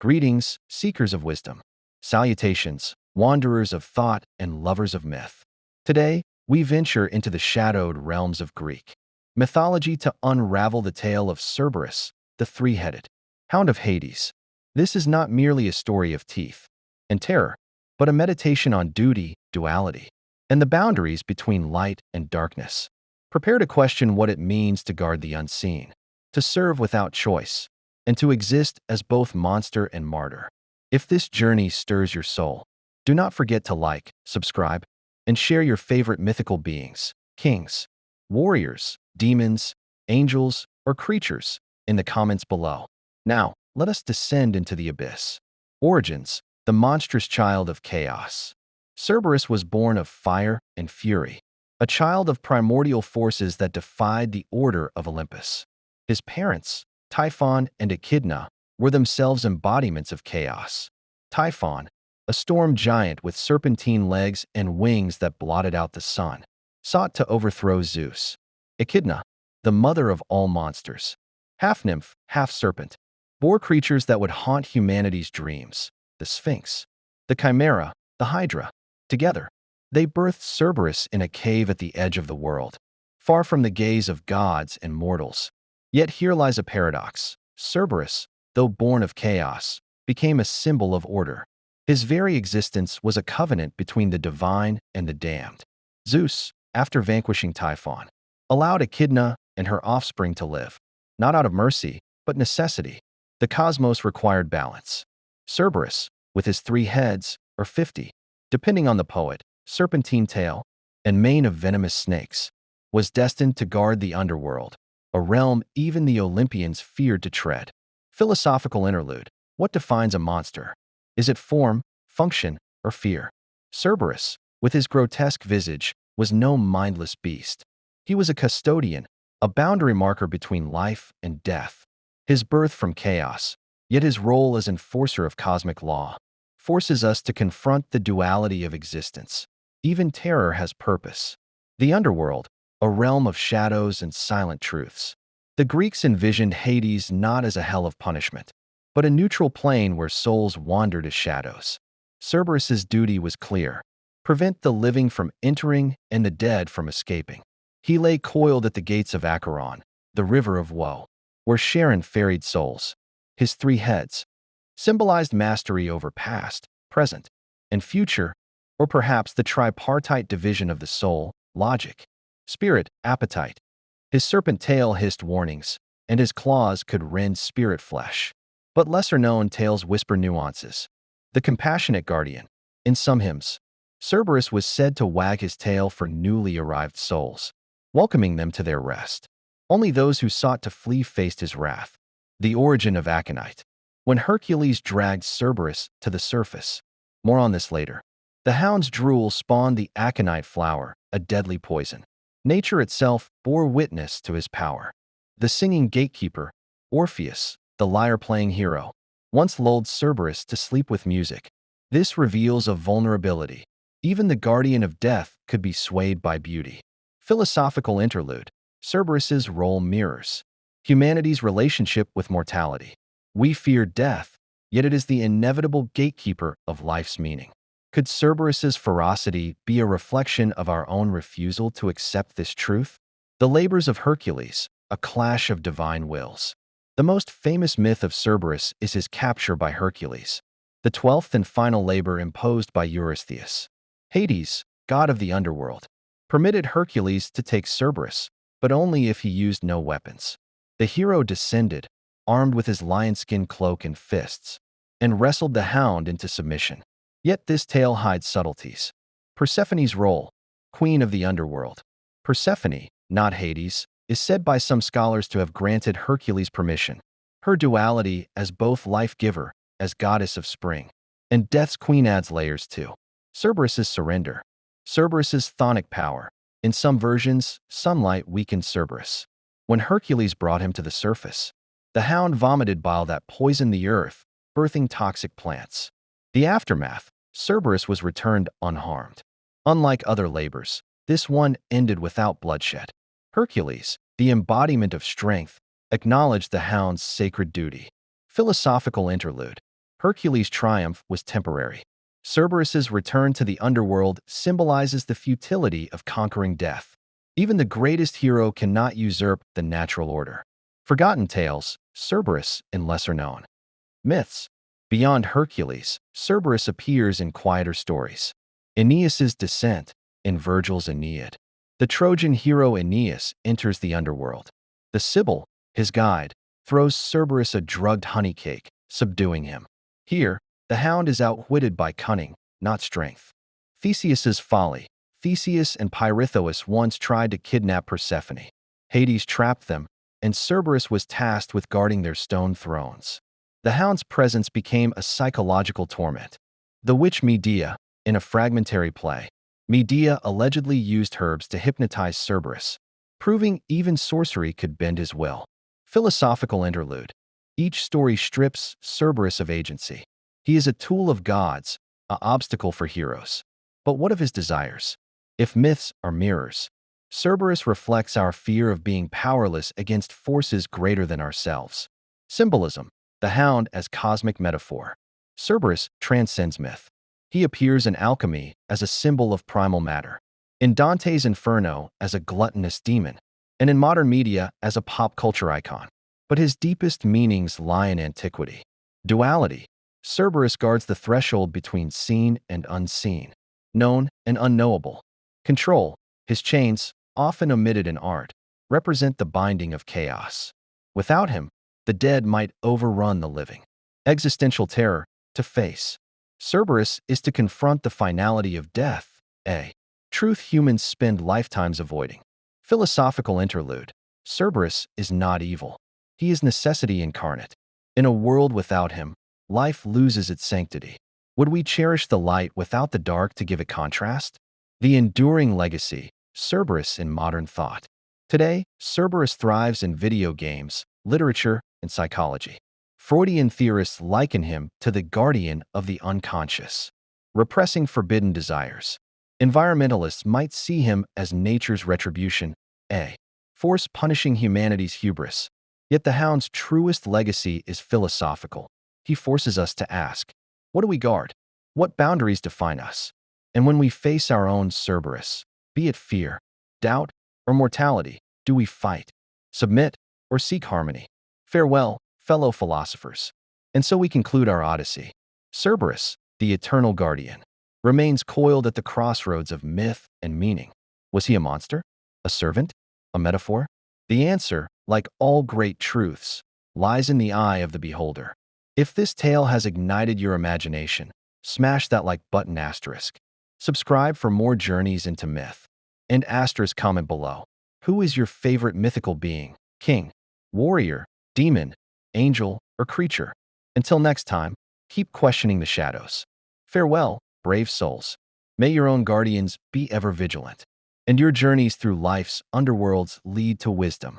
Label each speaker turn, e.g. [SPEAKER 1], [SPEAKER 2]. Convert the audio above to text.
[SPEAKER 1] Greetings, seekers of wisdom. Salutations, wanderers of thought and lovers of myth. Today, we venture into the shadowed realms of Greek mythology to unravel the tale of Cerberus, the three-headed hound of Hades. This is not merely a story of teeth and terror, but a meditation on duty, duality, and the boundaries between light and darkness. Prepare to question what it means to guard the unseen, to serve without choice, and to exist as both monster and martyr. If this journey stirs your soul, do not forget to like, subscribe, and share your favorite mythical beings, kings, warriors, demons, angels, or creatures in the comments below. Now, let us descend into the abyss. Origins, the monstrous child of chaos. Cerberus was born of fire and fury, a child of primordial forces that defied the order of Olympus. His parents, Typhon and Echidna, were themselves embodiments of chaos. Typhon, a storm giant with serpentine legs and wings that blotted out the sun, sought to overthrow Zeus. Echidna, the mother of all monsters, half-nymph, half-serpent, bore creatures that would haunt humanity's dreams, the Sphinx, the Chimera, the Hydra. Together, they birthed Cerberus in a cave at the edge of the world, far from the gaze of gods and mortals. Yet here lies a paradox. Cerberus, though born of chaos, became a symbol of order. His very existence was a covenant between the divine and the damned. Zeus, after vanquishing Typhon, allowed Echidna and her offspring to live, not out of mercy, but necessity. The cosmos required balance. Cerberus, with his 3 heads, or 50, depending on the poet, serpentine tail, and mane of venomous snakes, was destined to guard the underworld, a realm even the Olympians feared to tread. Philosophical interlude. What defines a monster? Is it form, function, or fear? Cerberus, with his grotesque visage, was no mindless beast. He was a custodian, a boundary marker between life and death. His birth from chaos, yet his role as enforcer of cosmic law, forces us to confront the duality of existence. Even terror has purpose. The underworld, a realm of shadows and silent truths. The Greeks envisioned Hades not as a hell of punishment, but a neutral plane where souls wandered as shadows. Cerberus's duty was clear: prevent the living from entering and the dead from escaping. He lay coiled at the gates of Acheron, the river of woe, where Charon ferried souls. His 3 heads symbolized mastery over past, present, and future, or perhaps the tripartite division of the soul, logic, spirit, appetite. His serpent tail hissed warnings, and his claws could rend spirit flesh. But lesser-known tales whisper nuances. The compassionate guardian. In some hymns, Cerberus was said to wag his tail for newly arrived souls, welcoming them to their rest. Only those who sought to flee faced his wrath. The origin of aconite. When Hercules dragged Cerberus to the surface. More on this later. The hound's drool spawned the aconite flower, a deadly poison. Nature itself bore witness to his power. The singing gatekeeper, Orpheus, the lyre-playing hero, once lulled Cerberus to sleep with music. This reveals a vulnerability. Even the guardian of death could be swayed by beauty. Philosophical interlude. Cerberus's role mirrors humanity's relationship with mortality. We fear death, yet it is the inevitable gatekeeper of life's meaning. Could Cerberus's ferocity be a reflection of our own refusal to accept this truth? The labors of Hercules, a clash of divine wills. The most famous myth of Cerberus is his capture by Hercules, the 12th and final labor imposed by Eurystheus. Hades, god of the underworld, permitted Hercules to take Cerberus, but only if he used no weapons. The hero descended, armed with his lion-skin cloak and fists, and wrestled the hound into submission. Yet this tale hides subtleties. Persephone's role, queen of the underworld. Persephone, not Hades, is said by some scholars to have granted Hercules permission. Her duality as both life-giver, as goddess of spring, and death's queen adds layers too. Cerberus's surrender. Cerberus's chthonic power. In some versions, sunlight weakened Cerberus. When Hercules brought him to the surface, the hound vomited bile that poisoned the earth, birthing toxic plants. The aftermath, Cerberus was returned unharmed. Unlike other labors, this one ended without bloodshed. Hercules, the embodiment of strength, acknowledged the hound's sacred duty. Philosophical interlude. Hercules' triumph was temporary. Cerberus's return to the underworld symbolizes the futility of conquering death. Even the greatest hero cannot usurp the natural order. Forgotten tales, Cerberus in lesser-known myths. Beyond Hercules, Cerberus appears in quieter stories. Aeneas's descent in Virgil's Aeneid. The Trojan hero Aeneas enters the underworld. The Sibyl, his guide, throws Cerberus a drugged honey cake, subduing him. Here, the hound is outwitted by cunning, not strength. Theseus's folly. Theseus and Pirithous once tried to kidnap Persephone. Hades trapped them, and Cerberus was tasked with guarding their stone thrones. The hound's presence became a psychological torment. The witch Medea, in a fragmentary play, Medea allegedly used herbs to hypnotize Cerberus, proving even sorcery could bend his will. Philosophical interlude. Each story strips Cerberus of agency. He is a tool of gods, an obstacle for heroes. But what of his desires? If myths are mirrors, Cerberus reflects our fear of being powerless against forces greater than ourselves. Symbolism. The hound as cosmic metaphor. Cerberus transcends myth. He appears in alchemy as a symbol of primal matter, in Dante's Inferno as a gluttonous demon, and in modern media as a pop culture icon. But his deepest meanings lie in antiquity. Duality. Cerberus guards the threshold between seen and unseen, known and unknowable. Control. His chains, often omitted in art, represent the binding of chaos. Without him, the dead might overrun the living. Existential terror. To face Cerberus is to confront the finality of death, a truth humans spend lifetimes avoiding. Philosophical interlude. Cerberus is not evil. He is necessity incarnate. In a world without him, life loses its sanctity. Would we cherish the light without the dark to give it contrast? The enduring legacy, Cerberus in modern thought. Today, Cerberus thrives in video games, literature, and psychology. Freudian theorists liken him to the guardian of the unconscious, repressing forbidden desires. Environmentalists might see him as nature's retribution, a force punishing humanity's hubris. Yet the hound's truest legacy is philosophical. He forces us to ask, what do we guard? What boundaries define us? And when we face our own Cerberus, be it fear, doubt, or mortality, do we fight, submit, or seek harmony? Farewell, fellow philosophers. And so we conclude our Odyssey. Cerberus, the eternal guardian, remains coiled at the crossroads of myth and meaning. Was he a monster? A servant? A metaphor? The answer, like all great truths, lies in the eye of the beholder. If this tale has ignited your imagination, smash that like button asterisk. Subscribe for more journeys into myth. And asterisk comment below. Who is your favorite mythical being? King, warrior, demon, angel, or creature? Until next time, keep questioning the shadows. Farewell, brave souls. May your own guardians be ever vigilant, and your journeys through life's underworlds lead to wisdom.